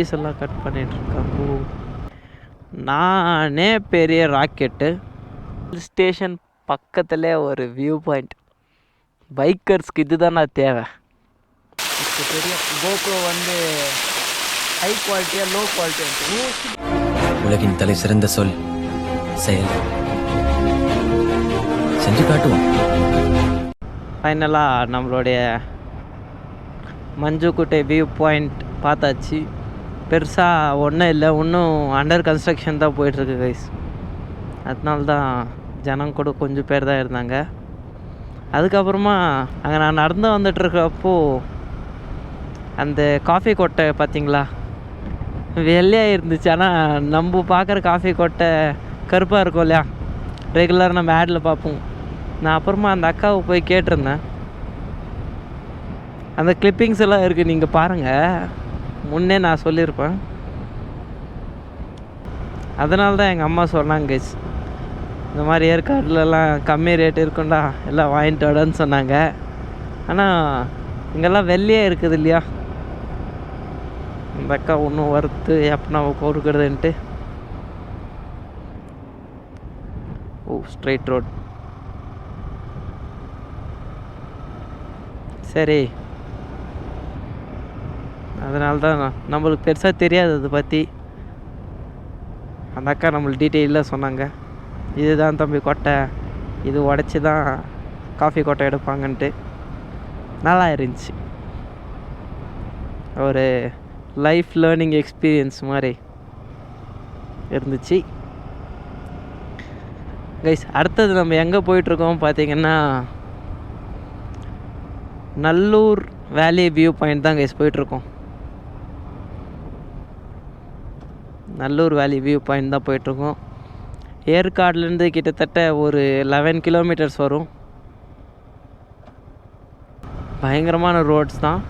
Piece எல்லாம் cut பண்ணிகிட்ருக்கப்போ நானே பெரிய ராக்கெட்டு ஸ்டேஷன் பக்கத்தில் ஒரு வியூ பாயிண்ட். பைக்கர்ஸ்க்கு இதுதான் நான் தேவை. இப்போ பெரிய கோப்ரோ வந்து ஹை குவாலிட்டியாக லோ குவாலிட்டி. உலகின் தலை சிறந்த சொல் செயல். செஞ்சு காட்டுவோம். ஃபைனலாக நம்மளுடைய மஞ்சுக்குட்டை வியூ பாயிண்ட் பார்த்தாச்சு. பெருசாக ஒன்றும் இல்லை, இன்னும் அண்டர் கன்ஸ்ட்ரக்ஷன் தான் போயிட்டுருக்கு கைஸ். அதனால தான் ஜனம் கூட கொஞ்சம் பேர் தான் இருந்தாங்க. அதுக்கப்புறமா அங்கே நான் நடந்து வந்துட்டுருக்கப்போ அந்த காஃபி கொட்டை பார்த்திங்களா, வெள்ளையாக இருந்துச்சு. ஆனால் நம்ம பார்க்குற காஃபி கொட்டை கருப்பாக இருக்கும் இல்லையா, ரெகுலராக நம்ம ஆடில் பார்ப்போம். நான் அப்புறமா அந்த அக்காவை போய் கேட்டிருந்தேன். அந்த கிளிப்பிங்ஸ் எல்லாம் இருக்குது, நீங்கள் பாருங்கள். முன்னே நான் சொல்லியிருப்பேன். அதனால தான் எங்கள் அம்மா சொன்னாங்க கைஸ், இந்த மாதிரி ஏற்காடுலலாம் கம்மி ரேட் இருக்குண்டா, எல்லாம் வாங்கிட்டு வாடான்னு சொன்னாங்க. ஆனால் இங்கெல்லாம் வெள்ளையே இருக்குது இல்லையா. அந்த அக்கா ஒன்றும் வறுத்து எப்படின்னா கொடுக்குறதுன்ட்டு. ஓ ஸ்ட்ரைட் ரோட். சரி, அதனால தான் நம்மளுக்கு பெருசாக தெரியாது அதை பற்றி. அந்த அக்கா நம்மளுக்கு டீட்டெயிலாக சொன்னாங்க, இதுதான் தம்பி கொட்டை, இது உடச்சி தான் காஃபி கொட்டை எடுப்பாங்கன்ட்டு. நல்லா இருந்துச்சு, ஒரு லைஃப் லேர்னிங் எக்ஸ்பீரியன்ஸ் மாதிரி இருந்துச்சு கைஸ். அடுத்தது நம்ம எங்கே போயிட்டுருக்கோம் பார்த்தீங்கன்னா, நல்லூர் வேலி வியூ பாயிண்ட் தான் கைஸ் போயிட்டுருக்கோம். நல்லூர் வேலி வியூ பாயிண்ட் தான் போயிட்டுருக்கோம். ஏற்காடுலேருந்து கிட்டத்தட்ட ஒரு 11 கிலோமீட்டர்ஸ் வரும். பயங்கரமான ரோட்ஸ் தான்.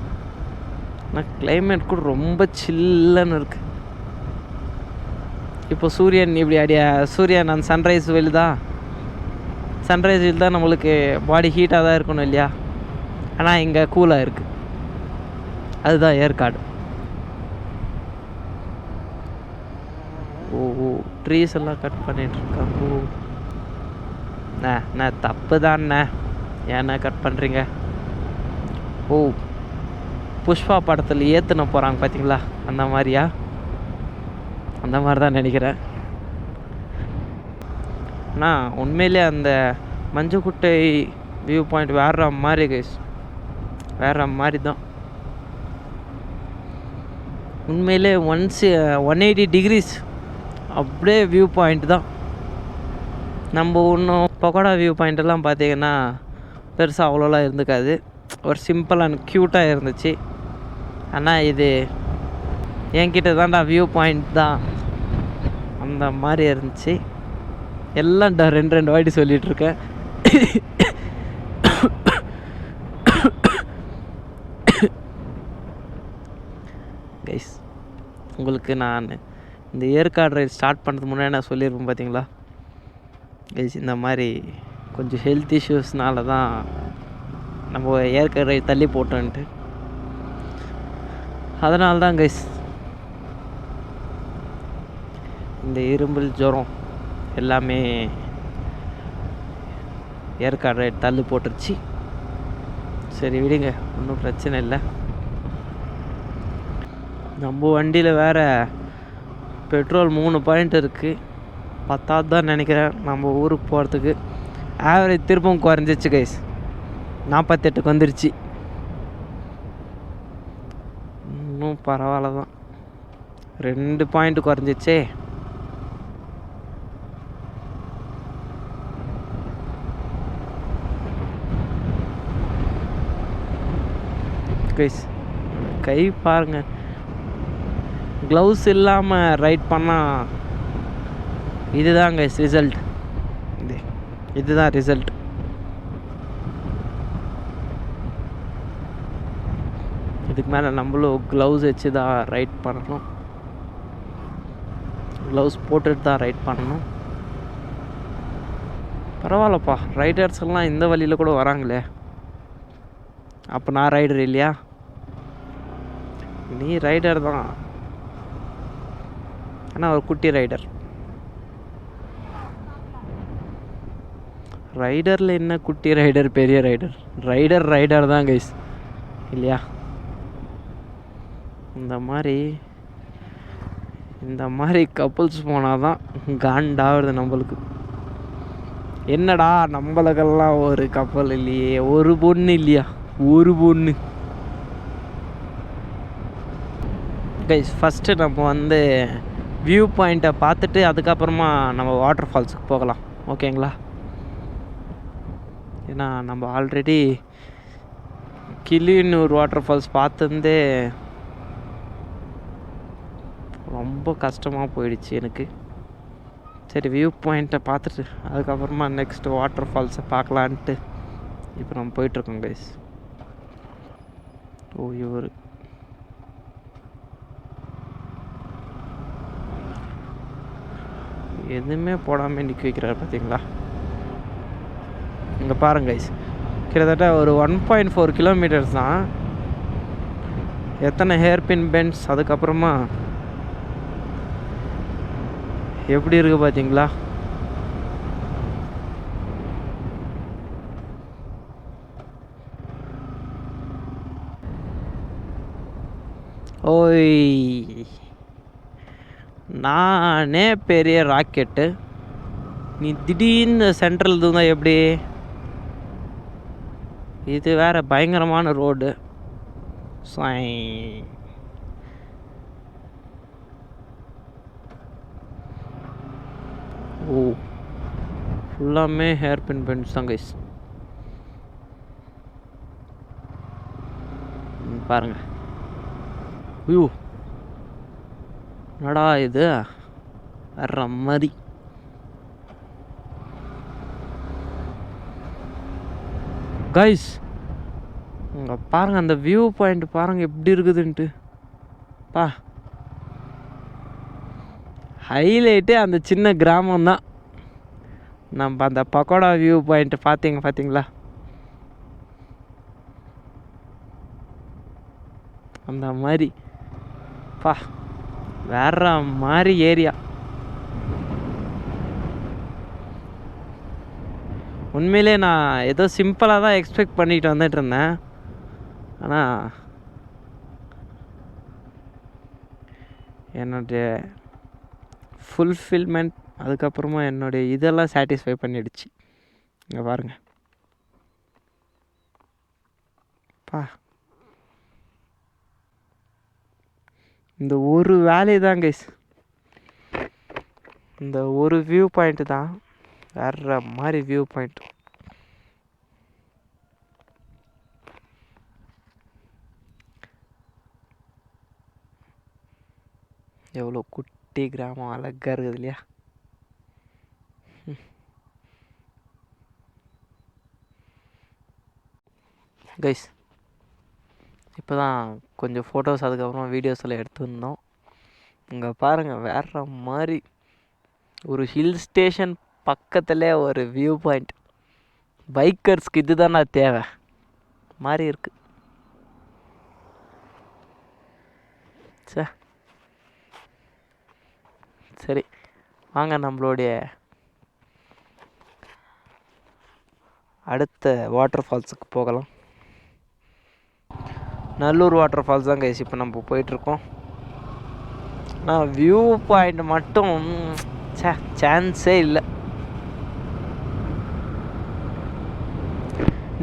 ஆனால் கிளைமேட் கூட ரொம்ப சில்லுன்னு இருக்குது. இப்போ சூரியன் இப்படி சூரியன் அந்த சன்ரைஸ் வெயில்தா, சன்ரைஸ் வெயில் தான் நம்மளுக்கு பாடி ஹீட்டாக தான் இருக்கணும் இல்லையா. ஆனால் இங்கே கூலாக இருக்குது. அதுதான் ஏற்காடு. ஓ ட்ரீஸ் எல்லாம் கட் பண்ணிகிட்ருக்காங்க. நான் தப்பு தான்ண்ணே, ஏண்ணா கட் பண்ணுறீங்க? ஓ புஷ்பா படத்தில் ஏற்றுன போகிறாங்க பார்த்தீங்களா, அந்த மாதிரியா? அந்த மாதிரி தான் நினைக்கிறேன். ஆனால் உண்மையிலே அந்த மஞ்சுக்குட்டை வியூ பாயிண்ட் வேற மாதிரி கைஸ், வேற மாதிரி தான் உண்மையிலே. 180 டிகிரிஸ் அப்படியே வியூ பாயிண்ட் தான். நம்ம இன்னும் பக்கோடா வியூ பாயிண்ட்டெல்லாம் பார்த்தீங்கன்னா பெருசாக அவ்வளோலாம் இருந்துக்காது, ஒரு சிம்பிள் அண்ட் க்யூட்டாக இருந்துச்சு. ஆனால் இது என்கிட்ட தான்டா வியூ பாயிண்ட் தான் அந்த மாதிரி இருந்துச்சு. எல்லாம் ரெண்டு வாட்டி சொல்லிகிட்ருக்கேன். கைஸ், உங்களுக்கு நான் இந்த ஏற்காடு ரைட் ஸ்டார்ட் பண்ணுறதுக்கு முன்னாடி நான் சொல்லியிருப்பேன் பார்த்தீங்களா கைஸ், இந்த மாதிரி கொஞ்சம் ஹெல்த் இஷ்யூஸ்னால தான் நம்ம ஏற்காடு ரைட் தள்ளி போட்டோன்ட்டு. அதனால தான் கைஸ் இந்த இரும்பல் ஜுரம் எல்லாமே ஏற்காடு ரைட் தள்ளி போட்டுருச்சு. சரி விடுங்க, ஒன்றும் பிரச்சனை இல்லை. நம்ம வண்டியில் வேறு பெட்ரோல் 3 பாயிண்ட் இருக்குது, பத்தாவது தான் நினைக்கிறேன் நம்ம ஊருக்கு போகிறதுக்கு. ஆவரேஜ் திருப்பம் குறைஞ்சிச்சு கைஸ், 48க்கு வந்துருச்சு. இன்னும் பரவாயில்ல தான், 2 பாயிண்ட் குறைஞ்சிச்சே. கைஸ் கை பாருங்கள், க்ளவுஸ் இல்லாமல் ரைட் பண்ணால் இதுதான் கைஸ் ரிசல்ட். இதுதான் ரிசல்ட். இதுக்கு மேலே நம்மளும் க்ளவுஸ் வச்சு தான் ரைட் பண்ணணும், க்ளவுஸ் போட்டுட்டு தான் ரைட் பண்ணணும். பரவாயில்லப்பா, ரைடர்ஸ் எல்லாம் இந்த வழியில் கூட வராங்களே. அப்போ நான் ரைடர் இல்லையா? நீ ரைடர் தான், ஆனால் ஒரு குட்டி ரைடர். ரைடரில் என்ன குட்டி ரைடர் பெரிய ரைடர்? ரைடர் தான் கைஸ், இல்லையா? இந்த மாதிரி கப்புள்ஸ் போனால் தான் காண்டாகுது நம்மளுக்கு. என்னடா நம்மளுக்கெல்லாம் ஒரு கப்பல் இல்லையே, ஒரு பொண்ணு இல்லையா, ஒரு பொண்ணு. கைஸ் ஃபஸ்ட்டு நம்ம வியூ பாயிண்ட்டை பார்த்துட்டு அதுக்கப்புறமா நம்ம வாட்டர் ஃபால்ஸுக்கு போகலாம், ஓகேங்களா? ஏன்னா நம்ம ஆல்ரெடி கிளியனூர் வாட்டர் ஃபால்ஸ் பார்த்துருந்தே ரொம்ப கஷ்டமாக போயிடுச்சு எனக்கு. சரி, வியூ பாயிண்ட்டை பார்த்துட்டு அதுக்கப்புறமா நெக்ஸ்ட்டு வாட்டர் ஃபால்ஸை பார்க்கலான்ட்டு இப்போ நம்ம போயிட்டுருக்கோம் கைஸ். இவர் எதுவுமே போடாமல் நிற்க வைக்கிறார் பார்த்தீங்களா? இங்கே பாருங்க கைஸ், கிட்டத்தட்ட ஒரு 1.4 கிலோமீட்டர்ஸ் தான். எத்தனை ஹேர்பின் பென்ஸ், அதுக்கப்புறமா எப்படி இருக்குது பார்த்தீங்களா? ஓய், நானே பெரிய ராக்கெட்டு, நீ திடீர்னு சென்ட்ரல் தான் எப்படி? இது வேற பயங்கரமான ரோடு. ஃபுல்லாமே ஹேர்பின் பென்ஸ் தான் கைஸ். பாருங்க, ஐயோ என்னடா இது வர்ற மாதிரி. கைஸ் இங்கே பாருங்கள், அந்த வியூ பாயிண்ட் பாருங்கள் எப்படி இருக்குதுன்ட்டு. ஹைலைட்டே அந்த சின்ன கிராமம் தான். நம்ம அந்த பக்கோடா வியூ பாயிண்ட் பார்த்தீங்களா? அந்த மாதிரி வேற மாதிரி ஏரியா. உண்மையிலே நான் ஏதோ சிம்பிளாக தான் எக்ஸ்பெக்ட் பண்ணிட்டு வந்துட்டு இருந்தேன். ஆனால் என்னுடைய ஃபுல்ஃபில்மெண்ட், அதுக்கப்புறமா என்னுடைய இதெல்லாம் சாட்டிஸ்ஃபை பண்ணிடுச்சு. இங்கே பாருங்க இந்த ஒரு வேலை தான் கைஸ், இந்த ஒரு வியூ பாயிண்ட் தான் வேற மாதிரி வியூ பாயிண்ட். எவ்வளோ குட்டி கிராமம் அழகாக இருக்குது இல்லையா? கைஸ் இப்போ தான் கொஞ்சம் ஃபோட்டோஸ் அதுக்கப்புறம் வீடியோஸ் எல்லாம் எடுத்துருந்தோம். இங்கே பாருங்கள், வேற மாதிரி ஒரு ஹில் ஸ்டேஷன் பக்கத்தில் ஒரு வியூ பாயிண்ட். பைக்கர்ஸ்க்கு இது தானே தேவை மாதிரி இருக்குது. சரி வாங்க நம்மளுடைய அடுத்த வாட்டர் ஃபால்ஸுக்கு போகலாம். நல்லூர் வாட்டர் ஃபால்ஸ் தான் கைஸ் இப்போ நம்ம போயிட்டுருக்கோம். ஆனால் வியூ பாயிண்ட் மட்டும் சான்ஸே இல்லை.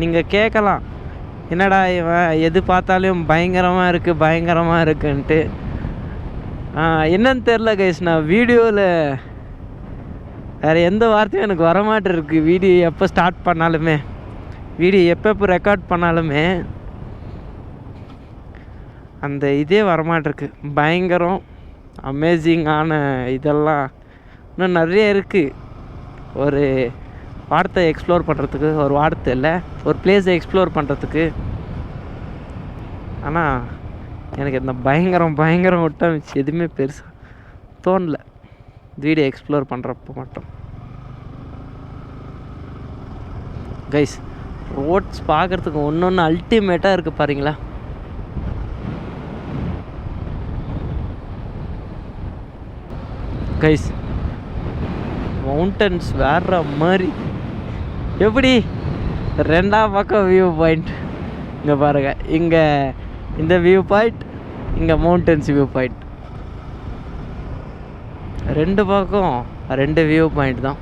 நீங்கள் கேட்கலாம், என்னடா இவன் எது பார்த்தாலும் பயங்கரமாக இருக்குன்ட்டு. என்னன்னு தெரில கைஸ், நான் வீடியோவில் வேறு எந்த வார்த்தையும் எனக்கு வரமாட்டிருக்கு. வீடியோ எப்போ ஸ்டார்ட் பண்ணாலுமே, வீடியோ எப்போ ரெக்கார்ட் பண்ணாலுமே அந்த இதே வரமாட்டிருக்கு. பயங்கரம் அமேசிங்கான இதெல்லாம் இன்னும் நிறைய இருக்குது. ஒரு வார்த்தை எக்ஸ்ப்ளோர் பண்ணுறதுக்கு, ஒரு வார்த்தை இல்லை, ஒரு பிளேஸை எக்ஸ்ப்ளோர் பண்ணுறதுக்கு. ஆனால் எனக்கு இந்த பயங்கரம் விட்டால் எதுவுமே பெருசாக தோணலை வீடியோ எக்ஸ்ப்ளோர் பண்ணுறப்போ மட்டும். கைஸ் ரோட்ஸ் பார்க்குறதுக்கு ஒன்று அல்டிமேட்டாக இருக்குது பாருங்களா. கைஸ் மவுண்டன்ஸ் வேற மாதிரி. எப்படி ரெண்டாம் பக்கம் வியூ பாயிண்ட் இங்கே பாருங்கள். இங்கே இந்த வியூ பாயிண்ட், இங்கே மவுண்டன்ஸ் வியூ பாயிண்ட். ரெண்டு பக்கம் ரெண்டு வியூ பாயிண்ட் தான்.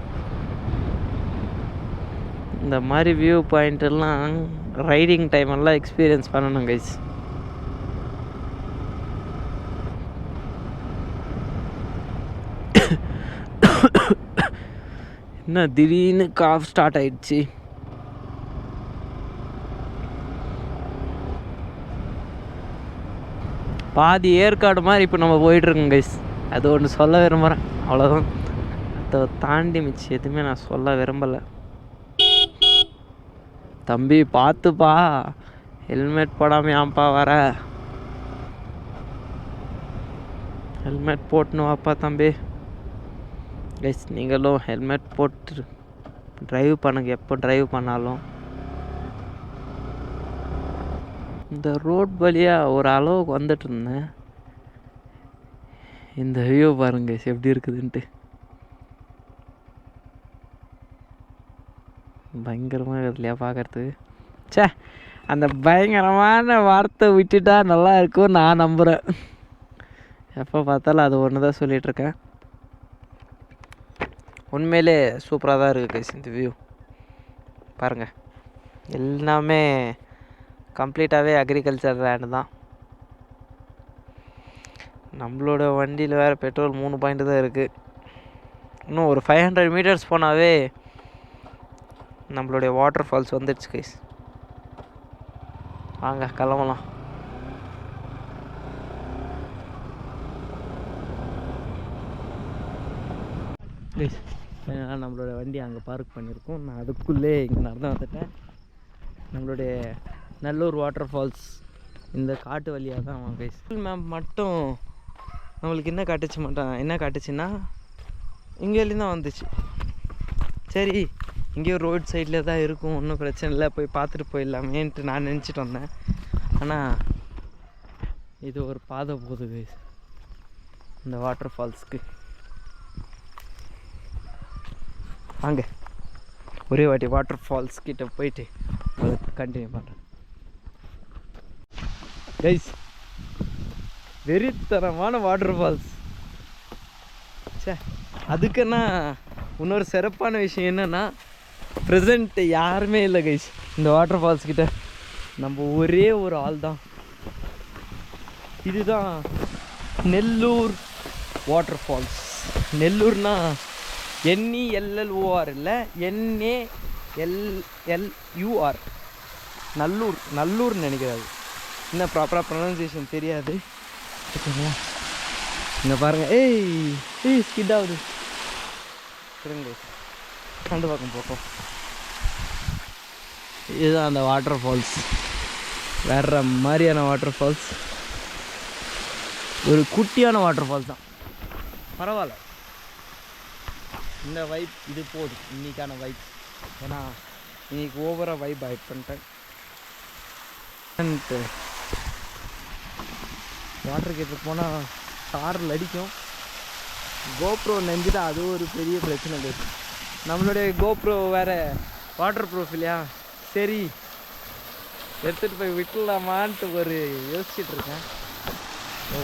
இந்த மாதிரி வியூ பாயிண்ட்டெல்லாம் ரைடிங் டைமெல்லாம் எக்ஸ்பீரியன்ஸ் பண்ணணும் கைஸ். என்ன திடீர்னு காஃப் ஸ்டார்ட் ஆயிடுச்சு. பாதி ஏற்காடு மாதிரி இப்போ நம்ம போயிட்டுருக்கோம் கைஸ். அது ஒன்று சொல்ல விரும்புகிறேன், அவ்வளோதான். அதை தாண்டி மிச்சு எதுவுமே நான் சொல்ல விரும்பலை. தம்பி பார்த்துப்பா, ஹெல்மெட் போடாமல் ஏன்ப்பா வர? ஹெல்மெட் போட்டுன்னு வாப்பா தம்பி. கைஸ் நீங்களும் ஹெல்மெட் போட்டு ட்ரைவ் பண்ணுங்க எப்போ ட்ரைவ் பண்ணாலும். இந்த ரோட் வழியாக ஒரு அளவுக்கு வந்துட்டு இருந்தேன். இந்த வியூ பாருங்க எப்படி இருக்குதுன்ட்டு. பயங்கரமாக இருக்குது இல்லையா பார்க்குறதுக்கு? சே, அந்த பயங்கரமான வார்த்தை விட்டுட்டா நல்லா இருக்கும் நான் நம்புகிறேன். எப்போ பார்த்தாலும் அது ஒன்று தான் சொல்லிகிட்ருக்கேன். உண்மையிலே சூப்பராக தான் இருக்குது கைஸ் இந்த வியூ. பாருங்கள், எல்லாமே கம்ப்ளீட்டாகவே அக்ரிகல்ச்சர் லேண்டு தான். நம்மளோட வண்டியில் வேறு பெட்ரோல் 3 பாயிண்ட் தான் இருக்குது. இன்னும் ஒரு 500 மீட்டர்ஸ் போனாவே நம்மளுடைய வாட்டர் ஃபால்ஸ் வந்துடுச்சு கைஸ். வாங்க கிளம்பலாம். கைஸ் நம்மளோட வண்டி அங்கே பார்க் பண்ணியிருக்கோம். நான் அதுக்குள்ளே இங்கே நடந்து வந்துட்டேன். நம்மளுடைய நல்லூர் வாட்டர் ஃபால்ஸ் இந்த காட்டு வழியாக தான் வாங்க கைஸ். மேம் மட்டும் நம்மளுக்கு என்ன காட்டுச்சுன்னா இங்கேருந்து தான் வந்துச்சு. சரி இங்கேயும் ரோட் சைடில் தான் இருக்கும், ஒன்றும் பிரச்சனை இல்லை, போய் பார்த்துட்டு போயிடலாமேன்ட்டு நான் நினச்சிட்டு வந்தேன். ஆனால் இது ஒரு பாதை போகுது கைஸ் இந்த வாட்டர் ஃபால்ஸ்க்கு. வாங்க ஒரே வாட்டி வாட்டர் ஃபால்ஸ் கிட்ட போயிட்டு கண்டினியூ பண்ணுறேன் கைஸ். வெறித்தனமான வாட்டர் ஃபால்ஸ். சே, அதுக்குன்னா இன்னொரு சிறப்பான விஷயம் என்னென்னா ப்ரெசண்ட் யாருமே இல்லை கைஸ் இந்த வாட்டர் ஃபால்ஸ் கிட்ட. நம்ம ஒரே ஒரு ஆள் தான். இதுதான் நெல்லூர் வாட்டர் ஃபால்ஸ். நெல்லூர்னா NELLOR இல்லை, NALLUR. நல்லூர்னு நினைக்கிறாரு. இன்னும் ப்ராப்பராக ப்ரொனன்சியேஷன் தெரியாது. ஓகேங்களா? இங்கே பாருங்கள். ஏய் ஸ்கிட் ஆகுது. சரிங்க கண்டு பக்கம் போட்டோம். இதுதான் அந்த வாட்டர் ஃபால்ஸ். வேற மாதிரியான வாட்டர் ஃபால்ஸ். ஒரு குட்டியான வாட்டர் ஃபால்ஸ் தான், பரவாயில்ல. இந்த வைப் இது போதும் இன்றைக்கான வைப். ஏன்னா இன்றைக்கி ஓவராக வைப் ஆட் பண்ணிட்டேன். வாட்டர் கேட்டு போனால் காரில் அடிக்கும். கோப்ரோ நெஞ்சிட்டா அது ஒரு பெரிய பிரச்சனை இருக்குது. நம்மளுடைய கோப்ரோ வேறு வாட்டர் ப்ரூஃப் இல்லையா? சரி எடுத்துகிட்டு போய் விட்டுலாமான்ட்டு ஒரு யோசிச்சுட்டு இருக்கேன். ஓ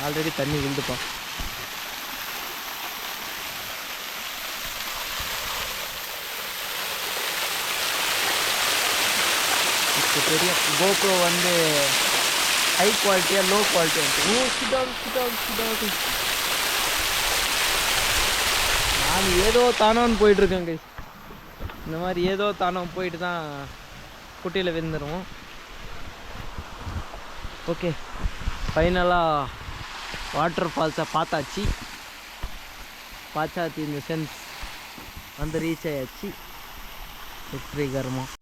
ஆல்ரெடி தண்ணி விழுந்துப்பான். இப்போ தெரியும் கோப்ரோ வந்து ஹை குவாலிட்டியாக லோ குவாலிட்டியாக. நான் ஏதோ தானோன்னு போயிட்டுருக்கேன் கைஸ். இந்த மாதிரி ஏதோ தானோ போயிட்டு தான் குட்டியில் விழுந்துருவோம். ஓகே, ஃபைனலாக வாட்டர் ஃபால்ஸை பார்த்தாச்சு. இந்த சென்ஸ் வந்து ரீச் ஆயாச்சு வெற்றிகரமாக.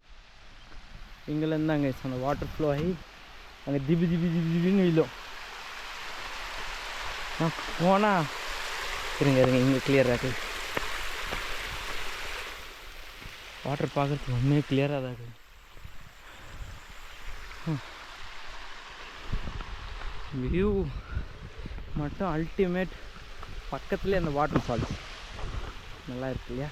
இங்கேருந்து தாங்க அந்த வாட்டர் ஃப்ளோ ஆகி அங்கே திபின்னு விழும். போனால் இருங்க இங்கே கிளியராக இருக்குது. வாட்டர் பார்க்குறதுக்கு ஒன்றுமே கிளியராக தான் இருக்குது. வியூ மட்டும் அல்டிமேட். பக்கத்துலேயே அந்த வாட்டர் ஃபால்ஸ் நல்லா இருக்கு இல்லையா?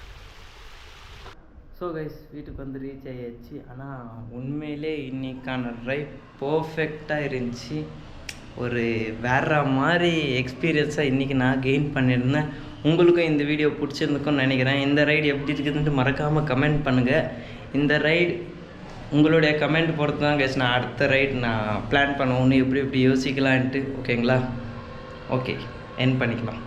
ஸோ கைஸ் வீட்டுக்கு வந்து ரீச் ஆகியாச்சு. ஆனால் உண்மையிலே இன்றைக்கான ரைட் பர்ஃபெக்டாக இருந்துச்சு. ஒரு வேறு மாதிரி எக்ஸ்பீரியன்ஸாக இன்றைக்கி நான் கெயின் பண்ணியிருந்தேன். உங்களுக்கும் இந்த வீடியோ பிடிச்சிருந்துக்கும்னு நினைக்கிறேன். இந்த ரைடு எப்படி இருக்குதுன்ட்டு மறக்காமல் கமெண்ட் பண்ணுங்கள். இந்த ரைடு உங்களுடைய கமெண்ட் பொறுத்து தான் கைஸ் நான் அடுத்த ரைடு நான் பிளான் பண்ணுவோன்னு எப்படி எப்படி யோசிக்கலான்ட்டு. ஓகேங்களா? ஓகே, என் பண்ணிக்கலாம்.